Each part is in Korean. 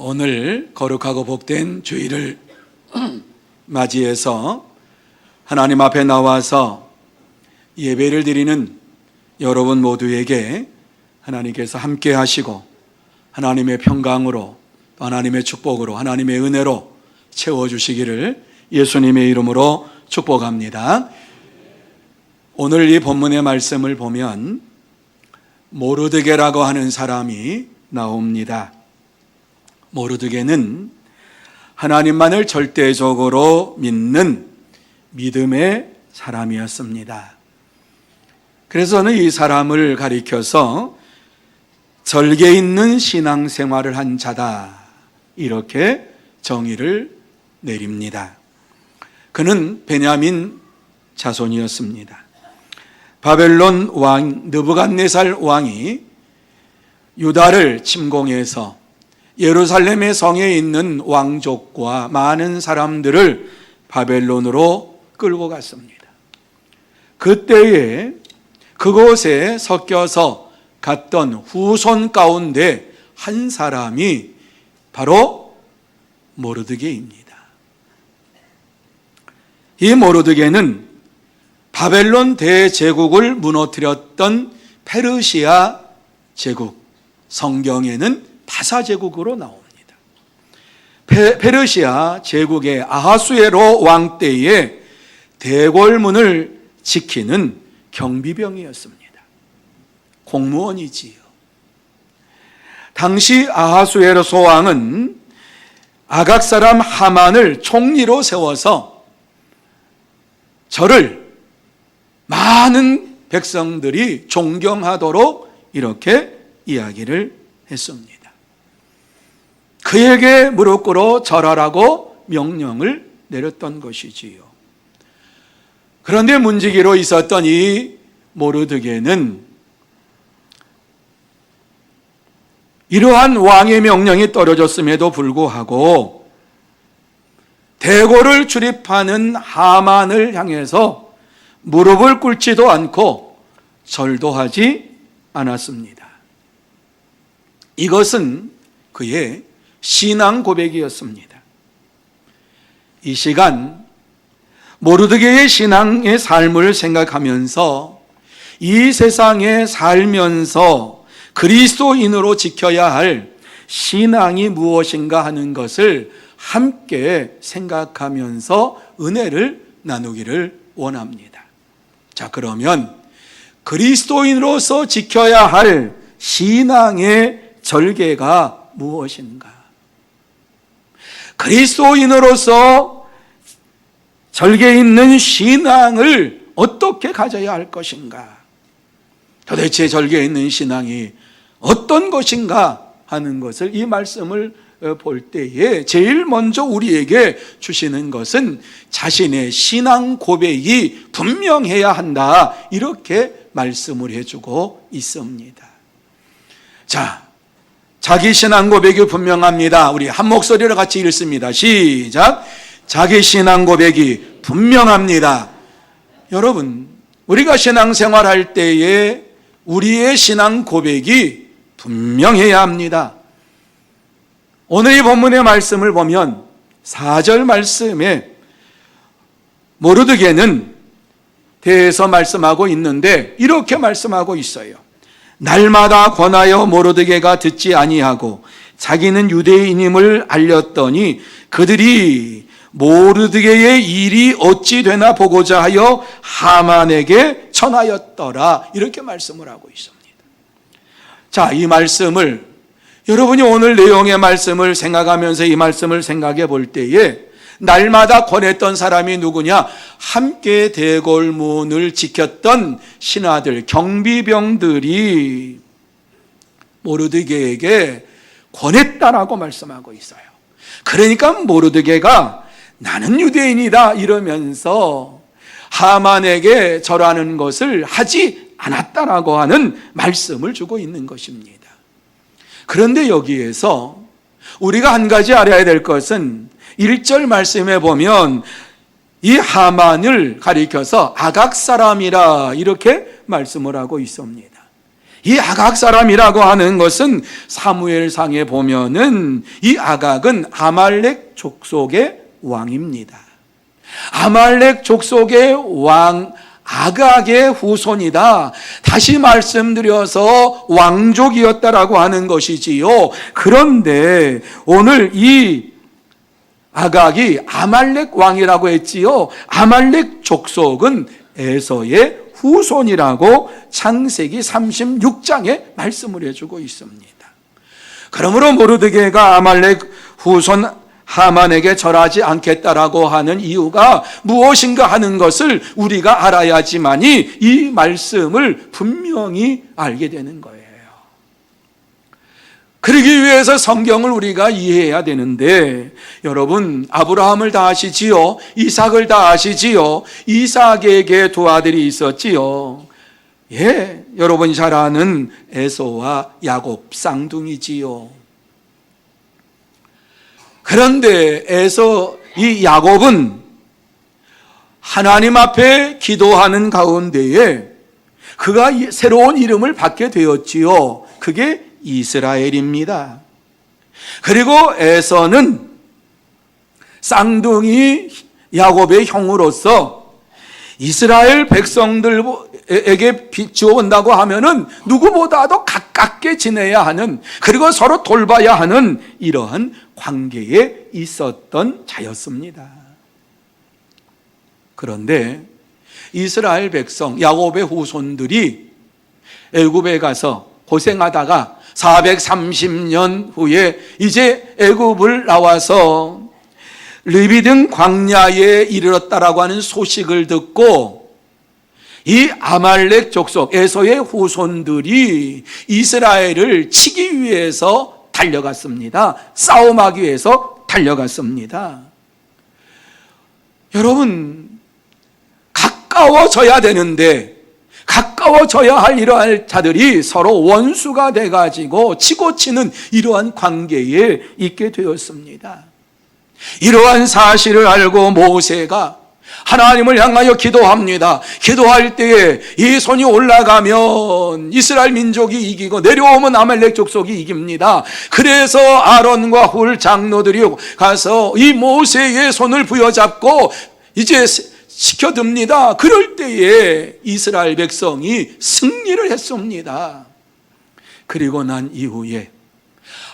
오늘 거룩하고 복된 주일을 맞이해서 하나님 앞에 나와서 예배를 드리는 여러분 모두에게 하나님께서 함께 하시고 하나님의 평강으로, 하나님의 축복으로, 하나님의 은혜로 채워주시기를 예수님의 이름으로 축복합니다. 오늘 이 본문의 말씀을 보면 모르드게라고 하는 사람이 나옵니다. 모르드게는 하나님만을 절대적으로 믿는 믿음의 사람이었습니다. 그래서 저는 이 사람을 가리켜서 절개 있는 신앙생활을 한 자다, 이렇게 정의를 내립니다. 그는 베냐민 자손이었습니다. 바벨론 왕 느부갓네살 왕이 유다를 침공해서 예루살렘의 성에 있는 왕족과 많은 사람들을 바벨론으로 끌고 갔습니다. 그때에 그곳에 섞여서 갔던 후손 가운데 한 사람이 바로 모르드게입니다. 이 모르드게는 바벨론 대제국을 무너뜨렸던 페르시아 제국, 성경에는 바사제국으로 나옵니다. 페르시아 제국의 아하수에로 왕 때에 대궐문을 지키는 경비병이었습니다. 공무원이지요. 당시 아하수에로 왕은 아각 사람 하만을 총리로 세워서 저를 많은 백성들이 존경하도록 이렇게 이야기를 했습니다. 그에게 무릎 꿇어 절하라고 명령을 내렸던 것이지요. 그런데 문지기로 있었던 이 모르드게는 이러한 왕의 명령이 떨어졌음에도 불구하고 대궐을 출입하는 하만을 향해서 무릎을 꿇지도 않고 절도 하지 않았습니다. 이것은 그의 신앙 고백이었습니다. 이 시간 모르드게의 신앙의 삶을 생각하면서 이 세상에 살면서 그리스도인으로 지켜야 할 신앙이 무엇인가 하는 것을 함께 생각하면서 은혜를 나누기를 원합니다. 자, 그러면 그리스도인으로서 지켜야 할 신앙의 절개가 무엇인가? 그리스도인으로서 절개 있는 신앙을 어떻게 가져야 할 것인가? 도대체 절개 있는 신앙이 어떤 것인가 하는 것을, 이 말씀을 볼 때에 제일 먼저 우리에게 주시는 것은 자신의 신앙 고백이 분명해야 한다, 이렇게 말씀을 해주고 있습니다. 자, 자기 신앙 고백이 분명합니다. 우리 한 목소리로 같이 읽습니다. 시작. 자기 신앙 고백이 분명합니다. 여러분, 우리가 신앙생활 할 때에 우리의 신앙 고백이 분명해야 합니다. 오늘 이 본문의 말씀을 보면 4절 말씀에 모르드게는 대해서 말씀하고 있는데 이렇게 말씀하고 있어요. 날마다 권하여 모르드게가 듣지 아니하고 자기는 유대인임을 알렸더니 그들이 모르드게의 일이 어찌 되나 보고자 하여 하만에게 전하였더라, 이렇게 말씀을 하고 있습니다. 자, 이 말씀을 여러분이 오늘 내용의 말씀을 생각하면서 이 말씀을 생각해 볼 때에 날마다 권했던 사람이 누구냐? 함께 대궐문을 지켰던 신하들, 경비병들이 모르드게에게 권했다라고 말씀하고 있어요. 그러니까 모르드게가 나는 유대인이다 이러면서 하만에게 절하는 것을 하지 않았다라고 하는 말씀을 주고 있는 것입니다. 그런데 여기에서 우리가 한 가지 알아야 될 것은 1절 말씀에 보면 이 하만을 가리켜서 아각 사람이라 이렇게 말씀을 하고 있습니다. 이 아각 사람이라고 하는 것은 사무엘상에 보면은 이 아각은 아말렉 족속의 왕입니다. 아말렉 족속의 왕 아각의 후손이다. 다시 말씀드려서 왕족이었다라고 하는 것이지요. 그런데 오늘 이 아각이 아말렉 왕이라고 했지요. 아말렉 족속은 에서의 후손이라고 창세기 36장에 말씀을 해주고 있습니다. 그러므로 모르드게가 아말렉 후손 하만에게 절하지 않겠다라고 하는 이유가 무엇인가 하는 것을 우리가 알아야지만이 이 말씀을 분명히 알게 되는 거예요. 그러기 위해서 성경을 우리가 이해해야 되는데, 여러분 아브라함을 다 아시지요? 이삭을 다 아시지요? 이삭에게 두 아들이 있었지요. 예, 여러분이 잘 아는 에서와 야곱 쌍둥이지요. 그런데 이 야곱은 하나님 앞에 기도하는 가운데에 그가 새로운 이름을 받게 되었지요. 그게 이스라엘입니다. 그리고 에서는 쌍둥이 야곱의 형으로서 이스라엘 백성들에게 비추어온다고 하면은 누구보다도 가깝게 지내야 하는, 그리고 서로 돌봐야 하는 이러한 관계에 있었던 자였습니다. 그런데 이스라엘 백성, 야곱의 후손들이 애굽에 가서 고생하다가 430년 후에 이제 애굽을 나와서 르비딤 광야에 이르렀다라고 하는 소식을 듣고 이 아말렉 족속 에서의 후손들이 이스라엘을 치기 위해서 달려갔습니다. 싸움하기 위해서 달려갔습니다. 여러분, 가까워져야 되는데, 가까워져야 할 이러한 자들이 서로 원수가 돼가지고 치고 치는 이러한 관계에 있게 되었습니다. 이러한 사실을 알고 모세가 하나님을 향하여 기도합니다. 기도할 때에 이 손이 올라가면 이스라엘 민족이 이기고 내려오면 아말렉 족속이 이깁니다. 그래서 아론과 훌 장로들이 가서 이 모세의 손을 부여잡고 이제 시켜듭니다. 그럴 때에 이스라엘 백성이 승리를 했습니다. 그리고 난 이후에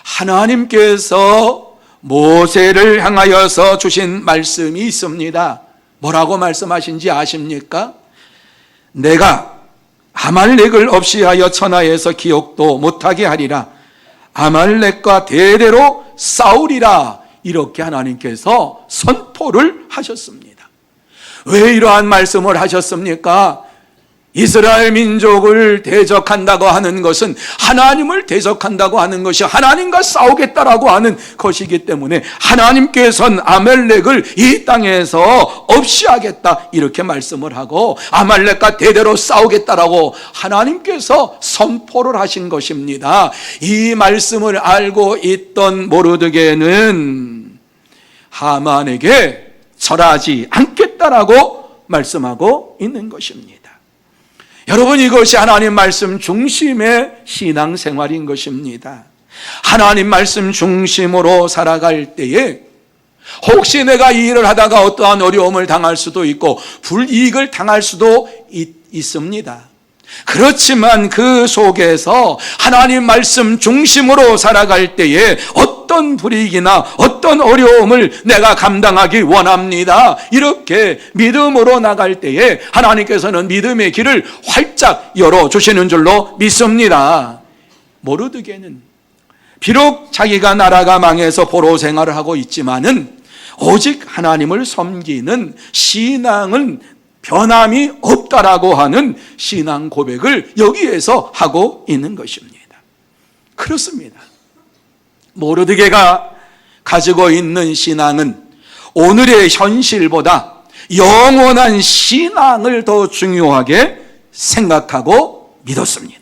하나님께서 모세를 향하여서 주신 말씀이 있습니다. 뭐라고 말씀하신지 아십니까? 내가 아말렉을 없이하여 천하에서 기억도 못하게 하리라. 아말렉과 대대로 싸우리라. 이렇게 하나님께서 선포를 하셨습니다. 왜 이러한 말씀을 하셨습니까? 이스라엘 민족을 대적한다고 하는 것은 하나님을 대적한다고 하는 것이 하나님과 싸우겠다라고 하는 것이기 때문에 하나님께서는 아말렉을 이 땅에서 없이 하겠다 이렇게 말씀을 하고 아말렉과 대대로 싸우겠다라고 하나님께서 선포를 하신 것입니다. 이 말씀을 알고 있던 모르드게는 하만에게 절하지 않겠다라고 말씀하고 있는 것입니다. 여러분, 이것이 하나님 말씀 중심의 신앙생활인 것입니다. 하나님 말씀 중심으로 살아갈 때에 혹시 내가 이 일을 하다가 어떠한 어려움을 당할 수도 있고 불이익을 당할 수도 있습니다. 그렇지만 그 속에서 하나님 말씀 중심으로 살아갈 때에 어떤 불이익이나 어떤 어려움을 내가 감당하기 원합니다. 이렇게 믿음으로 나갈 때에 하나님께서는 믿음의 길을 활짝 열어주시는 줄로 믿습니다. 모르드게는 비록 자기가 나라가 망해서 포로 생활을 하고 있지만은 오직 하나님을 섬기는 신앙은 변함이 없다라고 하는 신앙 고백을 여기에서 하고 있는 것입니다. 그렇습니다. 모르드게가 가지고 있는 신앙은 오늘의 현실보다 영원한 신앙을 더 중요하게 생각하고 믿었습니다.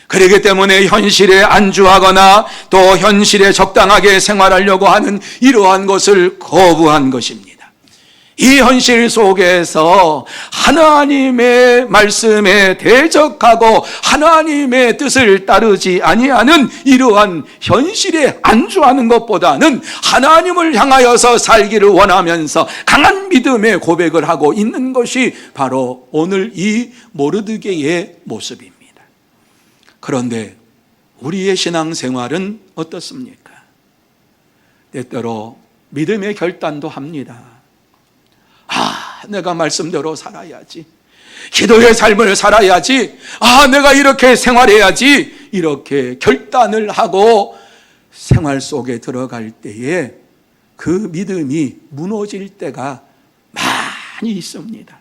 그렇기 때문에 현실에 안주하거나 또 현실에 적당하게 생활하려고 하는 이러한 것을 거부한 것입니다. 이 현실 속에서 하나님의 말씀에 대적하고 하나님의 뜻을 따르지 아니하는 이러한 현실에 안주하는 것보다는 하나님을 향하여서 살기를 원하면서 강한 믿음의 고백을 하고 있는 것이 바로 오늘 이 모르드게의 모습입니다. 그런데 우리의 신앙생활은 어떻습니까? 때때로 믿음의 결단도 합니다. 내가 말씀대로 살아야지. 기도의 삶을 살아야지. 내가 이렇게 생활해야지. 이렇게 결단을 하고 생활 속에 들어갈 때에 그 믿음이 무너질 때가 많이 있습니다.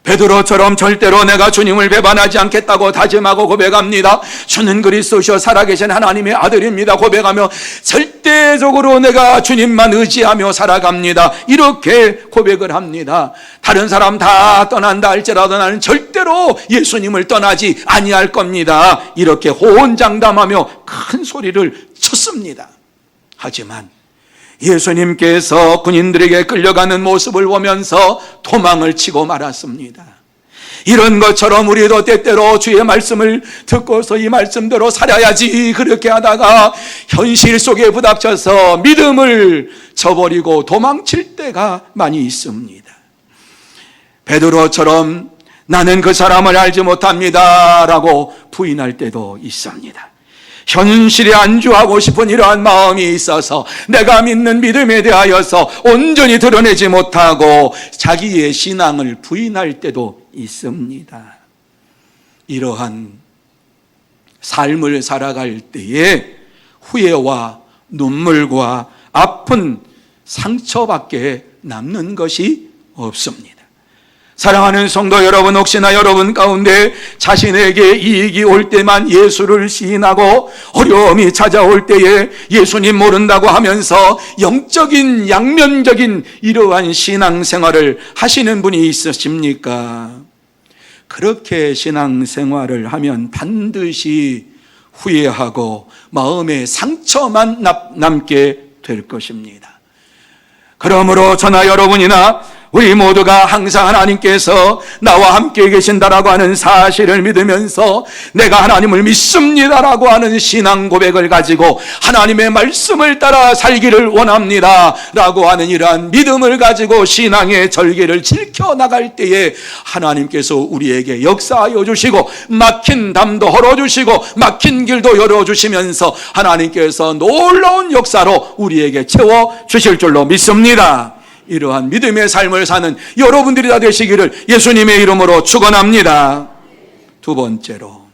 베드로처럼 절대로 내가 주님을 배반하지 않겠다고 다짐하고 고백합니다. 주는 그리스도시요 살아계신 하나님의 아들입니다 고백하며 절대적으로 내가 주님만 의지하며 살아갑니다. 이렇게 고백을 합니다. 다른 사람 다 떠난다 할지라도 나는 절대로 예수님을 떠나지 아니할 겁니다. 이렇게 호언장담하며 큰 소리를 쳤습니다. 하지만 예수님께서 군인들에게 끌려가는 모습을 보면서 도망을 치고 말았습니다. 이런 것처럼 우리도 때때로 주의 말씀을 듣고서 이 말씀대로 살아야지 그렇게 하다가 현실 속에 부닥쳐서 믿음을 저버리고 도망칠 때가 많이 있습니다. 베드로처럼 나는 그 사람을 알지 못합니다 라고 부인할 때도 있습니다. 현실에 안주하고 싶은 이러한 마음이 있어서 내가 믿는 믿음에 대하여서 온전히 드러내지 못하고 자기의 신앙을 부인할 때도 있습니다. 이러한 삶을 살아갈 때에 후회와 눈물과 아픈 상처밖에 남는 것이 없습니다. 사랑하는 성도 여러분, 혹시나 여러분 가운데 자신에게 이익이 올 때만 예수를 시인하고 어려움이 찾아올 때에 예수님 모른다고 하면서 영적인 양면적인 이러한 신앙생활을 하시는 분이 있으십니까? 그렇게 신앙생활을 하면 반드시 후회하고 마음에 상처만 남게 될 것입니다. 그러므로 저나 여러분이나 우리 모두가 항상 하나님께서 나와 함께 계신다라고 하는 사실을 믿으면서 내가 하나님을 믿습니다라고 하는 신앙 고백을 가지고 하나님의 말씀을 따라 살기를 원합니다 라고 하는 이러한 믿음을 가지고 신앙의 절개를 지켜나갈 때에 하나님께서 우리에게 역사하여 주시고 막힌 담도 헐어주시고 막힌 길도 열어주시면서 하나님께서 놀라운 역사로 우리에게 채워주실 줄로 믿습니다. 이러한 믿음의 삶을 사는 여러분들이 다 되시기를 예수님의 이름으로 축원합니다. 두 번째로,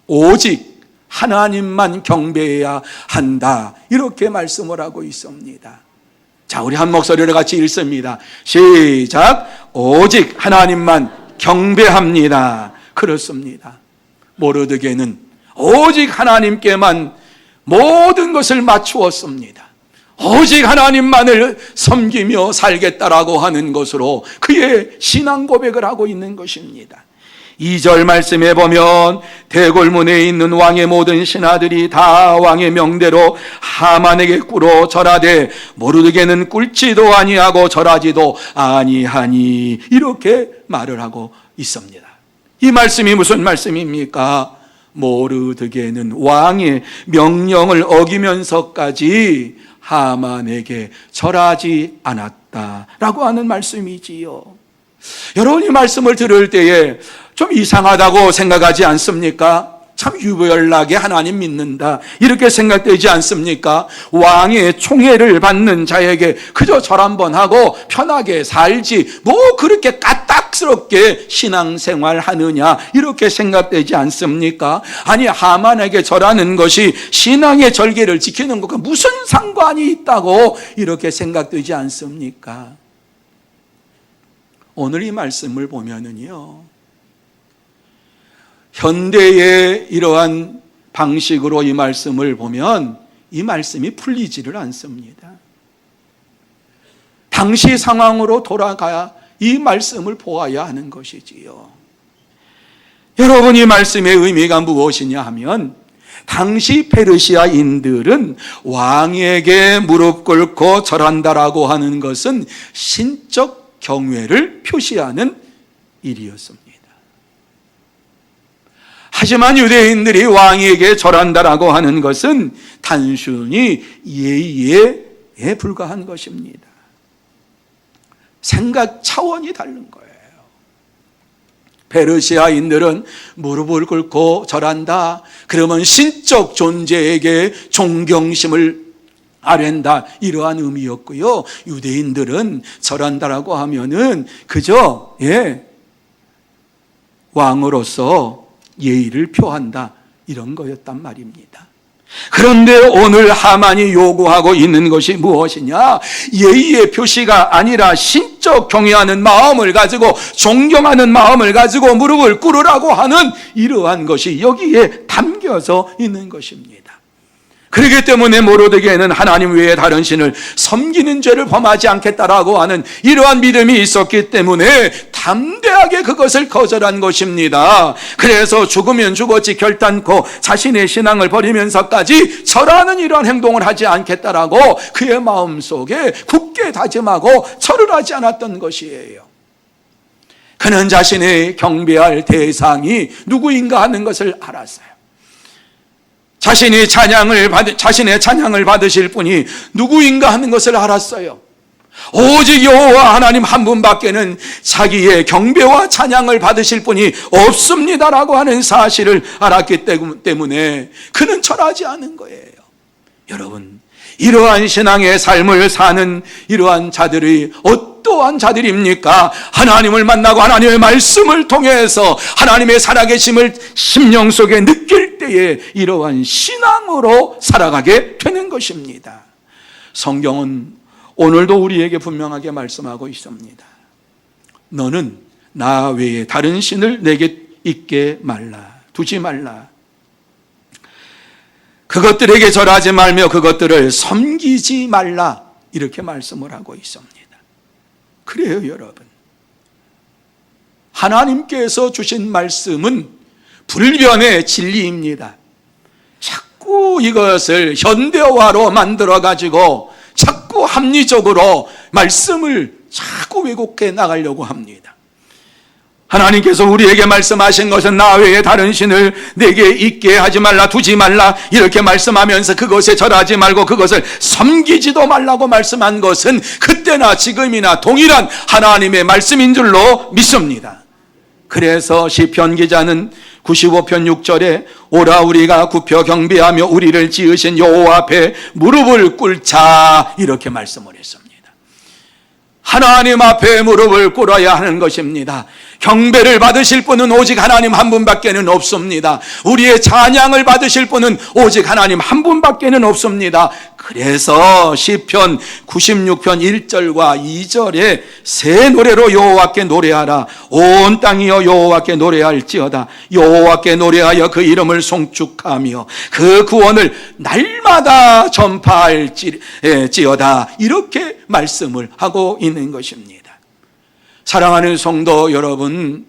오직 하나님만 경배해야 한다 이렇게 말씀을 하고 있습니다. 자, 우리 한 목소리로 같이 읽습니다. 시작. 오직 하나님만 경배합니다. 그렇습니다. 모르드게는 오직 하나님께만 모든 것을 맞추었습니다. 오직 하나님만을 섬기며 살겠다라고 하는 것으로 그의 신앙 고백을 하고 있는 것입니다. 2절 말씀에 보면 대궐문에 있는 왕의 모든 신하들이 다 왕의 명대로 하만에게 꿇어 절하되 모르드게는 꿇지도 아니하고 절하지도 아니하니 이렇게 말을 하고 있습니다. 이 말씀이 무슨 말씀입니까? 모르드게는 왕의 명령을 어기면서까지 하만에게 절하지 않았다라고 하는 말씀이지요. 여러분, 이 말씀을 들을 때에 좀 이상하다고 생각하지 않습니까? 참 유별나게 하나님 믿는다 이렇게 생각되지 않습니까? 왕의 총애를 받는 자에게 그저 절 한번 하고 편하게 살지 뭐 그렇게 까딱스럽게 신앙생활 하느냐 이렇게 생각되지 않습니까? 아니, 하만에게 절하는 것이 신앙의 절개를 지키는 것과 무슨 상관이 있다고 이렇게 생각되지 않습니까? 오늘 이 말씀을 보면은요, 현대의 이러한 방식으로 이 말씀을 보면 이 말씀이 풀리지를 않습니다. 당시 상황으로 돌아가야 이 말씀을 보아야 하는 것이지요. 여러분, 이 말씀의 의미가 무엇이냐 하면 당시 페르시아인들은 왕에게 무릎 꿇고 절한다라고 하는 것은 신적 경외를 표시하는 일이었습니다. 하지만 유대인들이 왕에게 절한다라고 하는 것은 단순히 예의에 불과한 것입니다. 생각 차원이 다른 거예요. 페르시아인들은 무릎을 꿇고 절한다. 그러면 신적 존재에게 존경심을 아랜다. 이러한 의미였고요. 유대인들은 절한다라고 하면은 그저 왕으로서 예의를 표한다. 이런 거였단 말입니다. 그런데 오늘 하만이 요구하고 있는 것이 무엇이냐? 예의의 표시가 아니라 신적 경외하는 마음을 가지고, 존경하는 마음을 가지고 무릎을 꿇으라고 하는 이러한 것이 여기에 담겨져 있는 것입니다. 그렇기 때문에 모르드게는 하나님 외에 다른 신을 섬기는 죄를 범하지 않겠다라고 하는 이러한 믿음이 있었기 때문에 담대하게 그것을 거절한 것입니다. 그래서 죽으면 죽었지 결단코 자신의 신앙을 버리면서까지 절하는 이러한 행동을 하지 않겠다라고 그의 마음속에 굳게 다짐하고 절을 하지 않았던 것이에요. 그는 자신의 경배할 대상이 누구인가 하는 것을 알았어요. 자신의 찬양을 받으실 분이 누구인가 하는 것을 알았어요. 오직 여호와 하나님 한 분밖에는 자기의 경배와 찬양을 받으실 분이 없습니다라고 하는 사실을 알았기 때문에 그는 절하지 않은 거예요. 여러분, 이러한 신앙의 삶을 사는 이러한 자들이 어떠한 자들입니까? 하나님을 만나고 하나님의 말씀을 통해서 하나님의 살아계심을 심령 속에 느낄 때에 이러한 신앙으로 살아가게 되는 것입니다. 성경은 오늘도 우리에게 분명하게 말씀하고 있습니다. 너는 나 외에 다른 신을 내게 있게 말라, 두지 말라. 그것들에게 절하지 말며 그것들을 섬기지 말라, 이렇게 말씀을 하고 있습니다. 그래요, 여러분. 하나님께서 주신 말씀은 불변의 진리입니다. 자꾸 이것을 현대화로 만들어가지고 자꾸 합리적으로 말씀을 자꾸 왜곡해 나가려고 합니다. 하나님께서 우리에게 말씀하신 것은 나 외에 다른 신을 내게 있게 하지 말라, 두지 말라, 이렇게 말씀하면서 그것에 절하지 말고 그것을 섬기지도 말라고 말씀한 것은 그때나 지금이나 동일한 하나님의 말씀인 줄로 믿습니다. 그래서 시편 기자는 95편 6절에 오라 우리가 굽혀 경배하며 우리를 지으신 여호와 앞에 무릎을 꿇자, 이렇게 말씀을 했습니다. 하나님 앞에 무릎을 꿇어야 하는 것입니다. 경배를 받으실 분은 오직 하나님 한 분밖에는 없습니다. 우리의 찬양을 받으실 분은 오직 하나님 한 분밖에는 없습니다. 그래서 시편 96편 1절과 2절에 새 노래로 여호와께 노래하라. 온 땅이여 여호와께 노래할지어다. 여호와께 노래하여 그 이름을 송축하며 그 구원을 날마다 전파할지어다. 이렇게 말씀을 하고 있는 것입니다. 사랑하는 성도 여러분,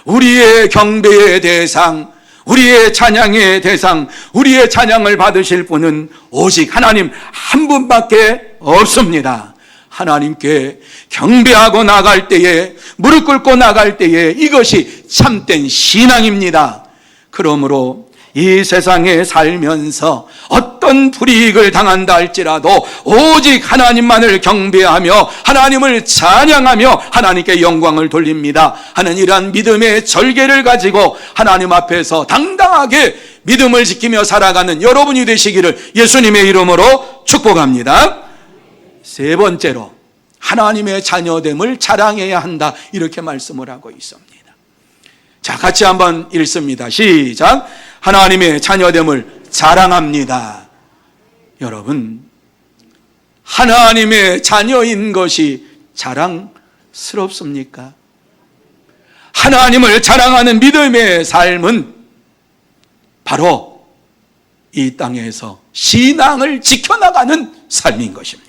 우리의 경배의 대상, 우리의 찬양의 대상, 우리의 찬양을 받으실 분은 오직 하나님 한 분밖에 없습니다. 하나님께 경배하고 나갈 때에, 무릎 꿇고 나갈 때에 이것이 참된 신앙입니다. 그러므로 이 세상에 살면서 어떤 불이익을 당한다 할지라도 오직 하나님만을 경배하며 하나님을 찬양하며 하나님께 영광을 돌립니다 하는 이러한 믿음의 절개를 가지고 하나님 앞에서 당당하게 믿음을 지키며 살아가는 여러분이 되시기를 예수님의 이름으로 축복합니다. 세 번째로 하나님의 자녀됨을 자랑해야 한다, 이렇게 말씀을 하고 있습니다. 자, 같이 한번 읽습니다. 시작. 하나님의 자녀됨을 자랑합니다. 여러분, 하나님의 자녀인 것이 자랑스럽습니까? 하나님을 자랑하는 믿음의 삶은 바로 이 땅에서 신앙을 지켜나가는 삶인 것입니다.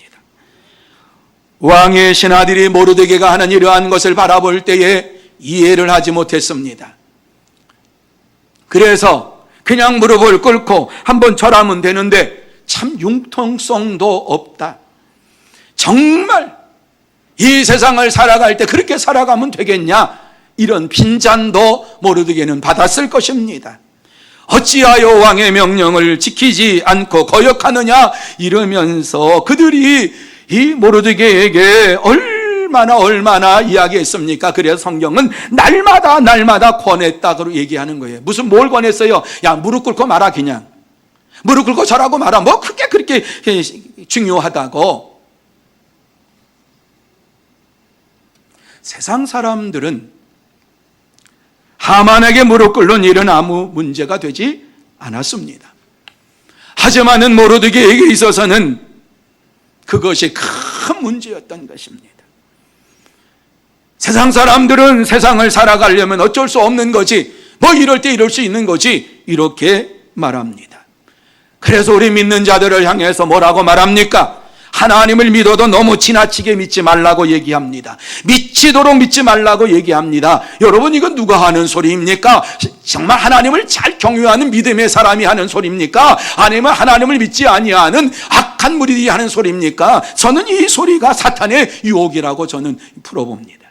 왕의 신하들이 모르드게가 하는 이러한 것을 바라볼 때에 이해를 하지 못했습니다. 그래서 그냥 무릎을 꿇고 한번 절하면 되는데 참 융통성도 없다. 정말 이 세상을 살아갈 때 그렇게 살아가면 되겠냐? 이런 빈잔도 모르드게는 받았을 것입니다. 어찌하여 왕의 명령을 지키지 않고 거역하느냐? 이러면서 그들이 이 모르드게에게 얼마나 이야기했습니까? 그래서 성경은 날마다 권했다고 얘기하는 거예요. 무슨 뭘 권했어요? 야, 무릎 꿇고 말아. 그냥 무릎 꿇고 절하고 말아. 뭐 그게 그렇게 중요하다고. 세상 사람들은 하만에게 무릎 꿇는 일은 아무 문제가 되지 않았습니다. 하지만은 모르드게에게 있어서는 그것이 큰 문제였던 것입니다. 세상 사람들은 세상을 살아가려면 어쩔 수 없는 거지, 뭐 이럴 때 이럴 수 있는 거지, 이렇게 말합니다. 그래서 우리 믿는 자들을 향해서 뭐라고 말합니까? 하나님을 믿어도 너무 지나치게 믿지 말라고 얘기합니다. 미치도록 믿지 말라고 얘기합니다. 여러분, 이건 누가 하는 소리입니까? 정말 하나님을 잘 경외하는 믿음의 사람이 하는 소리입니까? 아니면 하나님을 믿지 아니하는 악한 무리들이 하는 소리입니까? 저는 이 소리가 사탄의 유혹이라고 저는 풀어봅니다.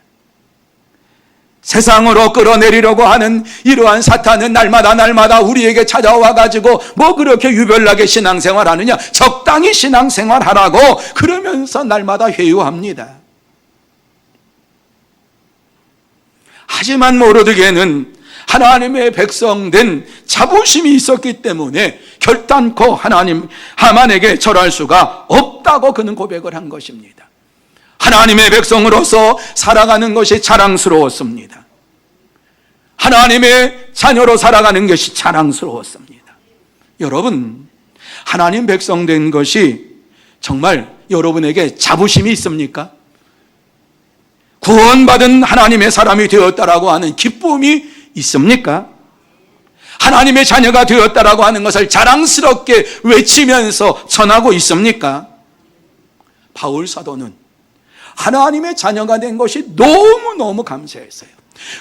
세상으로 끌어내리려고 하는 이러한 사탄은 날마다 우리에게 찾아와 가지고 뭐 그렇게 유별나게 신앙생활하느냐, 적당히 신앙생활하라고 그러면서 날마다 회유합니다. 하지만 모르드게는 하나님의 백성된 자부심이 있었기 때문에 결단코 하만에게 절할 수가 없다고 그는 고백을 한 것입니다. 하나님의 백성으로서 살아가는 것이 자랑스러웠습니다. 하나님의 자녀로 살아가는 것이 자랑스러웠습니다. 여러분, 하나님 백성 된 것이 정말 여러분에게 자부심이 있습니까? 구원받은 하나님의 사람이 되었다라고 하는 기쁨이 있습니까? 하나님의 자녀가 되었다라고 하는 것을 자랑스럽게 외치면서 전하고 있습니까? 바울 사도는 하나님의 자녀가 된 것이 너무너무 감사했어요.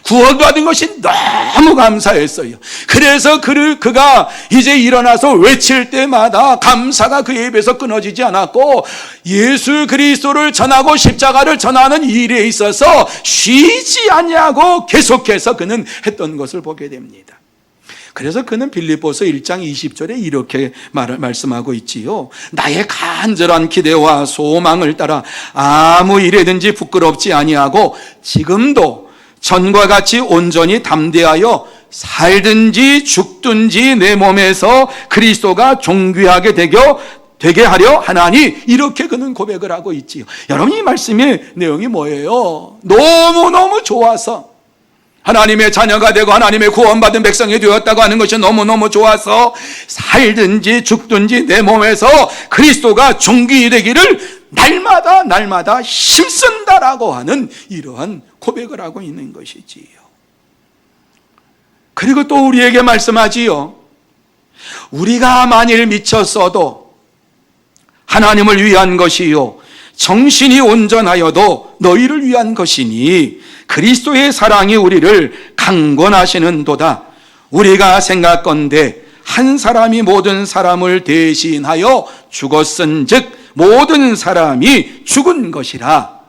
구원받은 것이 너무 감사했어요. 그래서 그가 이제 일어나서 외칠 때마다 감사가 그의 입에서 끊어지지 않았고, 예수 그리스도를 전하고 십자가를 전하는 일에 있어서 쉬지 아니하고 계속해서 그는 했던 것을 보게 됩니다. 그래서 그는 빌립보서 1장 20절에 이렇게 말씀하고 있지요. 나의 간절한 기대와 소망을 따라 아무 일에든지 부끄럽지 아니하고 지금도 전과 같이 온전히 담대하여 살든지 죽든지 내 몸에서 그리스도가 존귀하게 되게 하려 하나니, 이렇게 그는 고백을 하고 있지요. 여러분, 이 말씀의 내용이 뭐예요? 너무너무 좋아서 하나님의 자녀가 되고 하나님의 구원받은 백성이 되었다고 하는 것이 너무너무 좋아서 살든지 죽든지 내 몸에서 그리스도가 존귀 되기를 날마다 힘쓴다라고 하는 이러한 고백을 하고 있는 것이지요. 그리고 또 우리에게 말씀하지요. 우리가 만일 미쳤어도 하나님을 위한 것이요 정신이 온전하여도 너희를 위한 것이니 그리스도의 사랑이 우리를 강권하시는도다. 우리가 생각건대 한 사람이 모든 사람을 대신하여 죽었은즉 모든 사람이 죽은 것이라.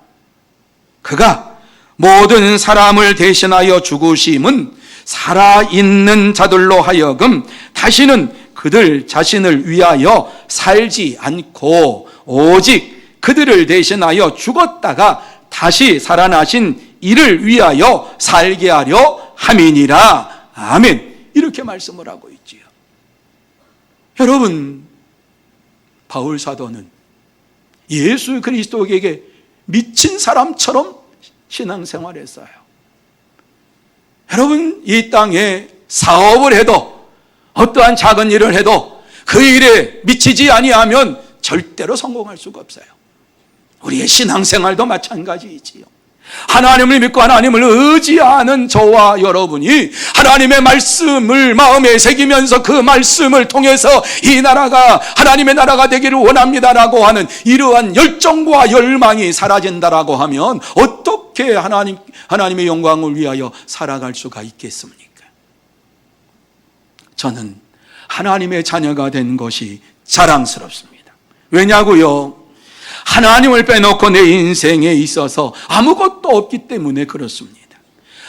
그가 모든 사람을 대신하여 죽으심은 살아있는 자들로 하여금 다시는 그들 자신을 위하여 살지 않고 오직 그들을 대신하여 죽었다가 다시 살아나신 이를 위하여 살게 하려 함이니라. 아멘. 이렇게 말씀을 하고 있지요. 여러분, 바울 사도는 예수 그리스도에게 미친 사람처럼 신앙생활했어요. 여러분, 이 땅에 사업을 해도 어떠한 작은 일을 해도 그 일에 미치지 아니하면 절대로 성공할 수가 없어요. 우리의 신앙생활도 마찬가지이지요. 하나님을 믿고 하나님을 의지하는 저와 여러분이 하나님의 말씀을 마음에 새기면서 그 말씀을 통해서 이 나라가 하나님의 나라가 되기를 원합니다라고 하는 이러한 열정과 열망이 사라진다라고 하면 어떻게 하나님의 영광을 위하여 살아갈 수가 있겠습니까? 저는 하나님의 자녀가 된 것이 자랑스럽습니다. 왜냐고요? 하나님을 빼놓고 내 인생에 있어서 아무것도 없기 때문에 그렇습니다.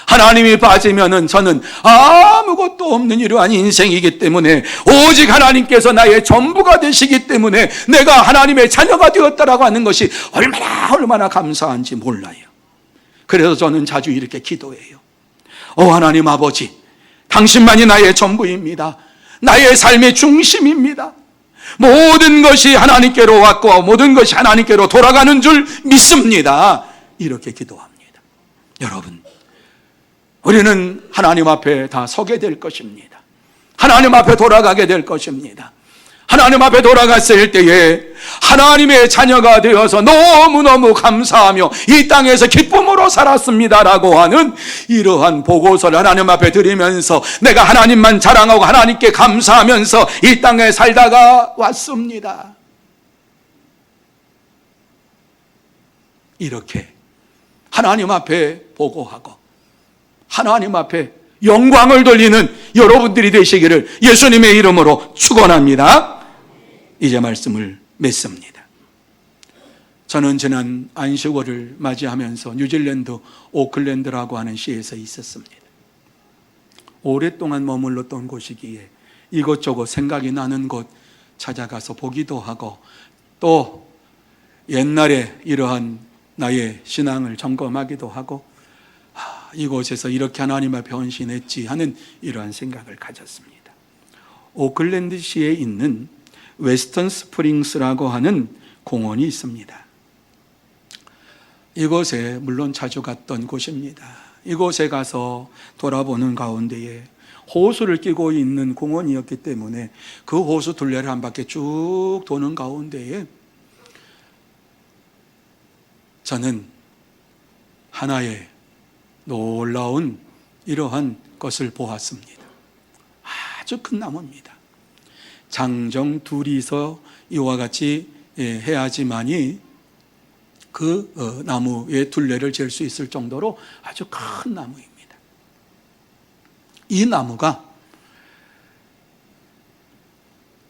하나님이 빠지면은 저는 아무것도 없는 이러한 인생이기 때문에 오직 하나님께서 나의 전부가 되시기 때문에 내가 하나님의 자녀가 되었다라고 하는 것이 얼마나 감사한지 몰라요. 그래서 저는 자주 이렇게 기도해요. 하나님 아버지, 당신만이 나의 전부입니다. 나의 삶의 중심입니다. 모든 것이 하나님께로 왔고 모든 것이 하나님께로 돌아가는 줄 믿습니다. 이렇게 기도합니다. 여러분, 우리는 하나님 앞에 다 서게 될 것입니다. 하나님 앞에 돌아가게 될 것입니다. 하나님 앞에 돌아갔을 때에 하나님의 자녀가 되어서 너무너무 감사하며 이 땅에서 기쁨으로 살았습니다라고 하는 이러한 보고서를 하나님 앞에 드리면서 내가 하나님만 자랑하고 하나님께 감사하면서 이 땅에 살다가 왔습니다. 이렇게 하나님 앞에 보고하고 하나님 앞에 영광을 돌리는 여러분들이 되시기를 예수님의 이름으로 축원합니다. 이제 말씀을 맺습니다. 저는 지난 안식월을 맞이하면서 뉴질랜드 오클랜드라고 하는 시에서 있었습니다. 오랫동안 머물렀던 곳이기에 이것저것 생각이 나는 곳 찾아가서 보기도 하고 또 옛날에 이러한 나의 신앙을 점검하기도 하고 이곳에서 이렇게 하나님 앞에 헌신했지 하는 이러한 생각을 가졌습니다. 오클랜드시에 있는 웨스턴 스프링스라고 하는 공원이 있습니다. 이곳에 물론 자주 갔던 곳입니다. 이곳에 가서 돌아보는 가운데에 호수를 끼고 있는 공원이었기 때문에 그 호수 둘레를 한 바퀴 쭉 도는 가운데에 저는 하나의 놀라운 이러한 것을 보았습니다. 아주 큰 나무입니다. 장정 둘이서 이와 같이 해야지만이 그 나무의 둘레를 잴 수 있을 정도로 아주 큰 나무입니다. 이 나무가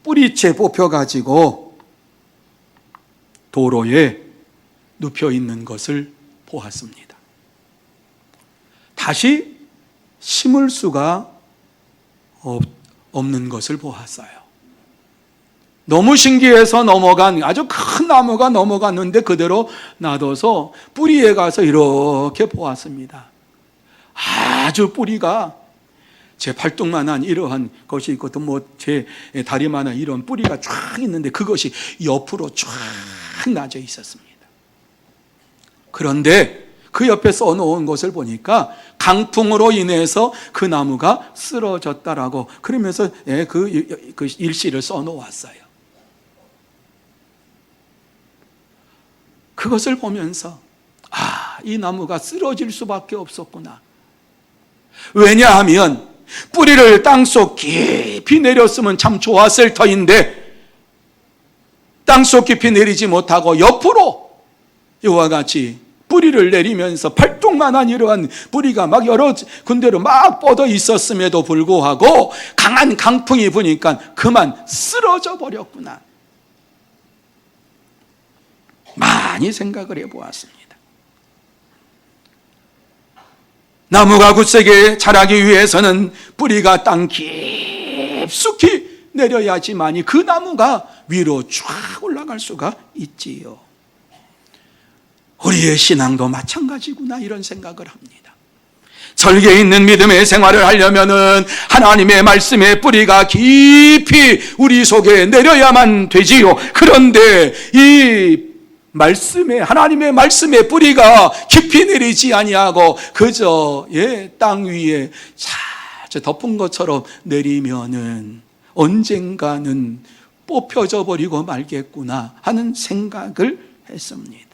뿌리채 뽑혀가지고 도로에 눕혀 있는 것을 보았습니다. 다시 심을 수가 없는 것을 보았어요. 너무 신기해서 넘어간 아주 큰 나무가 넘어갔는데 그대로 놔둬서 뿌리에 가서 이렇게 보았습니다. 아주 뿌리가 제 팔뚝만한 이러한 것이 있고 또 뭐 제 다리만한 이런 뿌리가 쫙 있는데 그것이 옆으로 쫙 나져 있었습니다. 그런데 그 옆에 써놓은 것을 보니까 강풍으로 인해서 그 나무가 쓰러졌다라고 그러면서 그 일시를 써놓았어요. 그것을 보면서 이 나무가 쓰러질 수밖에 없었구나. 왜냐하면 뿌리를 땅속 깊이 내렸으면 참 좋았을 터인데 땅속 깊이 내리지 못하고 옆으로 이와 같이 뿌리를 내리면서 팔뚝만한 이러한 뿌리가 막 여러 군데로 막 뻗어 있었음에도 불구하고 강한 강풍이 부니까 그만 쓰러져 버렸구나. 많이 생각을 해보았습니다. 나무가 굳세게 자라기 위해서는 뿌리가 땅 깊숙이 내려야지만이 그 나무가 위로 쫙 올라갈 수가 있지요. 우리의 신앙도 마찬가지구나 이런 생각을 합니다. 절개 있는 믿음의 생활을 하려면은 하나님의 말씀의 뿌리가 깊이 우리 속에 내려야만 되지요. 그런데 이 말씀에 하나님의 말씀의 뿌리가 깊이 내리지 아니하고 그저 땅 위에 잘 덮은 것처럼 내리면은 언젠가는 뽑혀져 버리고 말겠구나 하는 생각을 했습니다.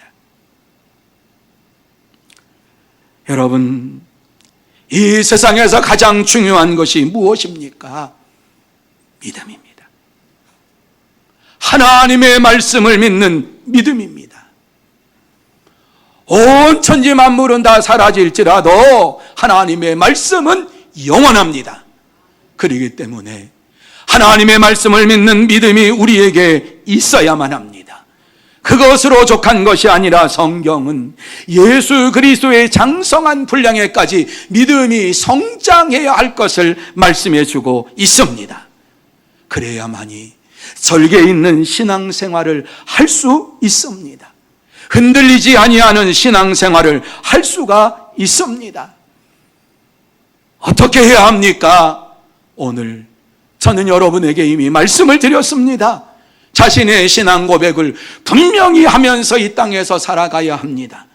여러분, 이 세상에서 가장 중요한 것이 무엇입니까? 믿음입니다. 하나님의 말씀을 믿는 믿음입니다. 온 천지 만물은 다 사라질지라도 하나님의 말씀은 영원합니다. 그렇기 때문에 하나님의 말씀을 믿는 믿음이 우리에게 있어야만 합니다. 그것으로 족한 것이 아니라 성경은 예수 그리스도의 장성한 분량에까지 믿음이 성장해야 할 것을 말씀해 주고 있습니다. 그래야만이 절개 있는 신앙생활을 할 수 있습니다. 흔들리지 아니하는 신앙생활을 할 수가 있습니다. 어떻게 해야 합니까? 오늘 저는 여러분에게 이미 말씀을 드렸습니다. 자신의 신앙 고백을 분명히 하면서 이 땅에서 살아가야 합니다.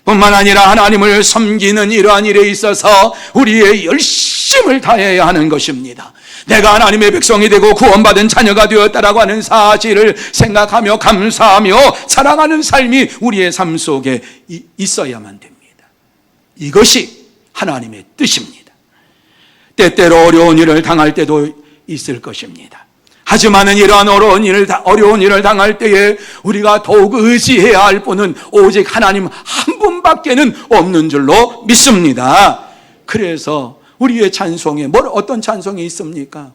뿐만 아니라 하나님을 섬기는 이러한 일에 있어서 우리의 열심을 다해야 하는 것입니다. 내가 하나님의 백성이 되고 구원받은 자녀가 되었다라고 하는 사실을 생각하며 감사하며 사랑하는 삶이 우리의 삶 속에 있어야만 됩니다. 이것이 하나님의 뜻입니다. 때때로 어려운 일을 당할 때도 있을 것입니다. 하지만은 이러한 어려운 일을 당할 때에 우리가 더욱 의지해야 할 분은 오직 하나님 한 분밖에는 없는 줄로 믿습니다. 그래서 우리의 찬송에 어떤 찬송이 있습니까?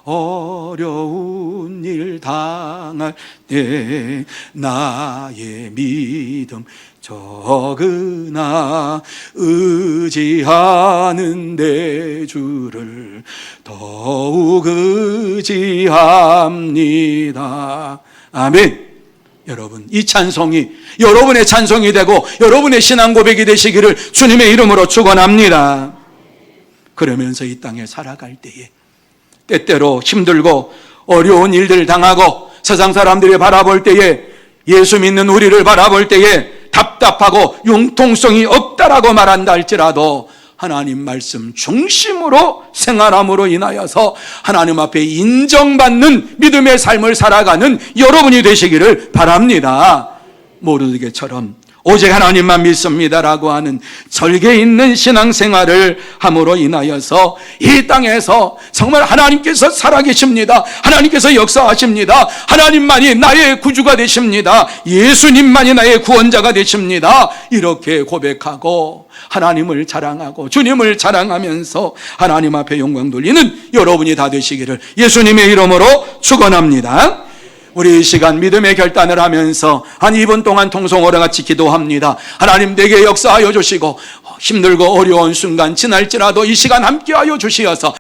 어려운 일 당할 때 나의 믿음 적으나 의지하는 내 주를 더욱 의지합니다. 아멘. 여러분, 이 찬송이 여러분의 찬송이 되고 여러분의 신앙 고백이 되시기를 주님의 이름으로 축원합니다. 그러면서 이 땅에 살아갈 때에 때때로 힘들고 어려운 일들을 당하고 세상 사람들이 바라볼 때에 예수 믿는 우리를 바라볼 때에 답답하고 융통성이 없다라고 말한다 할지라도 하나님 말씀 중심으로 생활함으로 인하여서 하나님 앞에 인정받는 믿음의 삶을 살아가는 여러분이 되시기를 바랍니다. 모르드게처럼 오직 하나님만 믿습니다라고 하는 절개 있는 신앙생활을 함으로 인하여서 이 땅에서 정말 하나님께서 살아계십니다. 하나님께서 역사하십니다. 하나님만이 나의 구주가 되십니다. 예수님만이 나의 구원자가 되십니다. 이렇게 고백하고 하나님을 자랑하고 주님을 자랑하면서 하나님 앞에 영광 돌리는 여러분이 다 되시기를 예수님의 이름으로 축원합니다. 우리 이 시간 믿음의 결단을 하면서 한 2분 동안 통성오래 같이 기도합니다. 하나님 내게 역사하여 주시고 힘들고 어려운 순간 지날지라도 이 시간 함께하여 주시어서